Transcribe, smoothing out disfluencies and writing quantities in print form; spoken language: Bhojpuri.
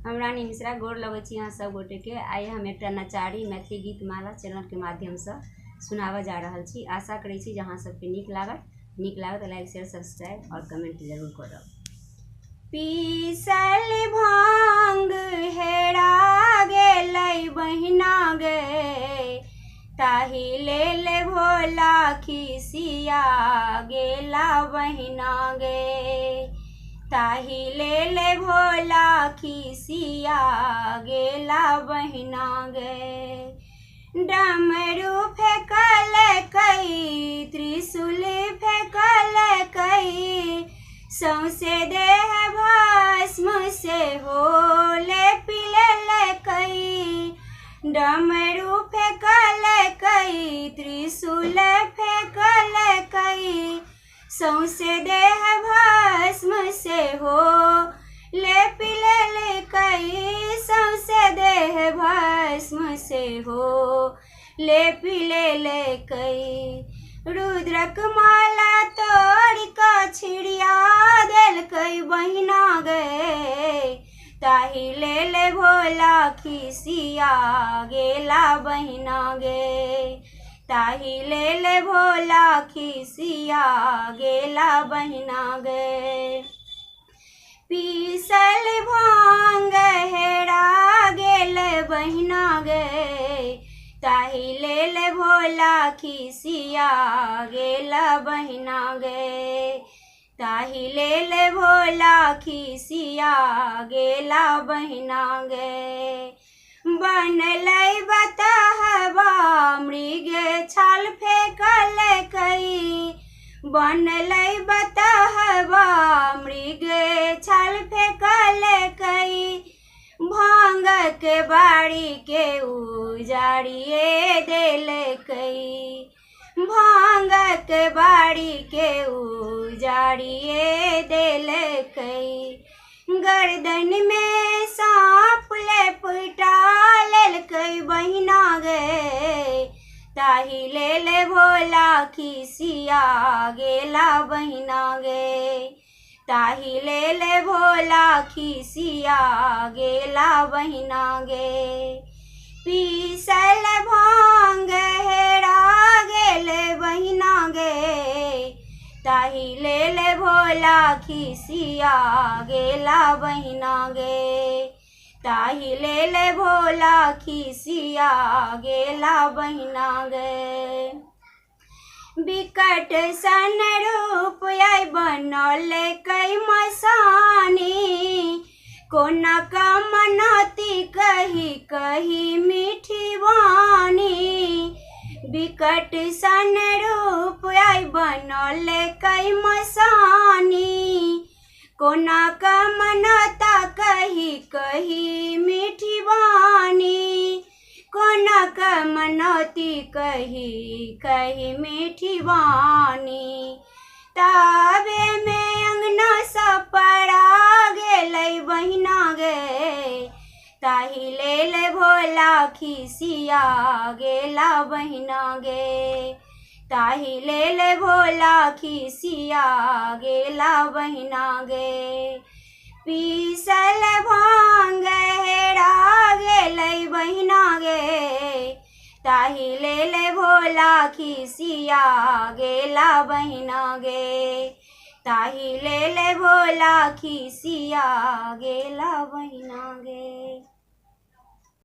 हम रानी मिश्रा गोर लगै छी अहाँ सब गोटे के। आइ हम एक नचारी मैथिली गीत माला चैनल के माध्यम से सुनावा जा रहल छी। आशा करै छी जे अहाँ सबके नीक लागत लाइक शेयर सब्सक्राइब और कमेंट जरूर करब। पीसल भांग हेरा गेलै बहिना गे, ताही लेल भोला खिसिया गेला बहिना गे, ताही लेल भोला खिसिया गेला बहिना गे। डमरू फेंकल कई, त्रिशूल फेंकल कई, सौंसे देह भस्म से होले पिलल कई। डमरू फेंकल कई, त्रिशूल फेंकल कई, सौंसे देह भस्म से हो ले पिलल कई, सौंसे देह भस्म से हो ले पिलल कई। रुद्रक माला तोड़ क छिड़िया देल कई बहिना गे, ताही लेल भोला खिसिया गेला बहिना गे, ताही लेल भोला खिसिया गेला बहिना गे। पीसल भांग हेरा गेल बहिना गे, ताही लेल भोला खिसिया गेला बहिना गे, ताही लेल भोला खिसिया गेला बहिना गे। बनलै बतहबा मृग छाल फेंकल कई, बनलै बतहबा मृग छाल फेंकल कई, भांग के बाड़ी के उजाड़िए देल कई, भांग के बाड़ी के उजाड़िए देल कई। गर्दन में सांप लेपटा लेल कई बहिना गे, ताही लेल भोला खिसिया गेला बहिना गे, ताही लेल भोला खिसिया गेला बहिना गे। पीसल भांग हेरा गेल बहिना गे, ताही लेल भोला खिसिया गेला बहिना गे, ताही लेल भोला खिसिया गेला बहिना गे। विकट सन रूप आई बनल कई मसानी, कोना का मनती कही कही मीठी वानी। विकट सन रूप आई बनल कई मसानी, कोना का मनता कही कही मीठी वानी, कोना का मनती कही कही मीठी वानी। ताबे में अंगना सपड़ा गेलै बहिना गे, ताही लेल भोला खिसिया गेला बहिना गे, ताही लेल भोला खिसिया गेला बहिना गे। पीसल भांग हेरा गेलै बहिना गे, ताही लेल भोला खिसिया गेला बहिना गे, ताही लेल भोला खिसिया गेला बहिना गे।